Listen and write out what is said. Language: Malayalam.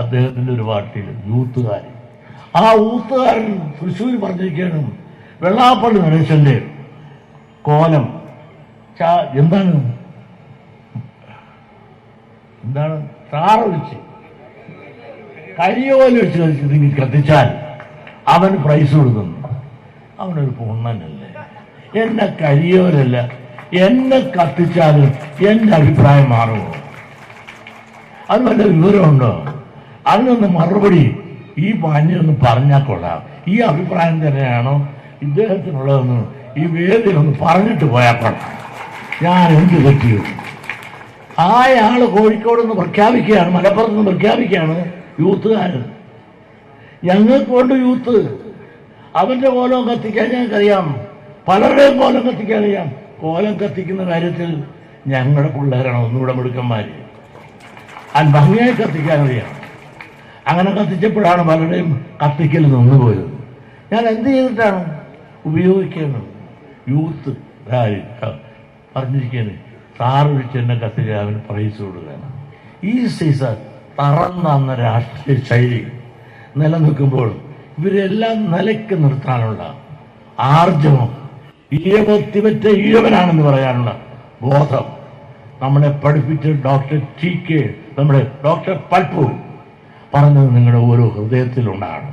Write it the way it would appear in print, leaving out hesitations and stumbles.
അദ്ദേഹത്തിൻ്റെ ഒരു പാർട്ടിയിൽ യൂത്തുകാരൻ. ആ യൂത്തുകാരൻ തൃശ്ശൂർ പറഞ്ഞിരിക്കുകയാണ്, വെള്ളാപ്പള്ളി നടേശൻ്റെ കോലം എന്താണ് താറൊഴിച്ച് കരിയോലൊഴിച്ച് ഇതിന് കത്തിച്ചാൽ അവന് പ്രൈസ് കൊടുക്കുന്നു. അവനൊരു പൊണ്ണനല്ലേ? എന്നെ കരിയോലല്ല, എന്നെ കത്തിച്ചാലും എൻ്റെ അഭിപ്രായം മാറുമോ? അത് വല്ല വിവരമുണ്ടോ? അതിനൊന്ന് മറുപടി ഈ പാഞ്ഞൊന്ന് പറഞ്ഞാൽ കൊള്ളാം. ഈ അഭിപ്രായം തന്നെയാണോ ഇദ്ദേഹത്തിനുള്ളതെന്ന് ഈ വേദിയിലൊന്ന് പറഞ്ഞിട്ട് പോയാൽ കൊള്ളാം. ഞാൻ എന്ത് പറ്റിയോ? ആള് കോഴിക്കോട് നിന്ന് പ്രഖ്യാപിക്കുകയാണ്, മലപ്പുറത്ത് നിന്ന് പ്രഖ്യാപിക്കുകയാണ് യൂത്തുകാരൻ. ഞങ്ങൾക്ക് കൊണ്ട് യൂത്ത്. അവന്റെ കോലം കത്തിക്കാൻ ഞങ്ങൾക്കറിയാം, പലരുടെയും കോലം കത്തിക്കാൻ അറിയാം. കോലം കത്തിക്കുന്ന കാര്യത്തിൽ ഞങ്ങളുടെ പിള്ളേരാണ് ഒന്നുകൂടെ മിടുക്കന്മാർ. ഭംഗിയായി കത്തിക്കാൻ അറിയാം. അങ്ങനെ കത്തിച്ചപ്പോഴാണ് പലരുടെയും കത്തിക്കൽ നിന്നുപോയത്. ഞാൻ എന്ത് ചെയ്തിട്ടാണ് ഉപയോഗിക്കുന്നത്? യൂത്ത് പറഞ്ഞിരിക്കുന്നത് താറൊഴിച്ച് എന്നെ കത്തിച്ച് അവന് പ്രൈസ് കൊടുക്കുകയാണ്. ഈ സീസൺ തറന്ന രാഷ്ട്രീയ ശൈലി നിലനിൽക്കുമ്പോൾ ഇവരെല്ലാം നിലയ്ക്ക് നിർത്താനുള്ള ആർജവം, ഈഴവത്തിവറ്റ ഈഴവനാണെന്ന് പറയാനുള്ള ബോധം നമ്മളെ പഠിപ്പിച്ച ഡോക്ടർ ടി കെ, നമ്മുടെ ഡോക്ടർ പൽപ്പു പറഞ്ഞത് നിങ്ങളുടെ ഓരോ ഹൃദയത്തിലുണ്ടാകണം.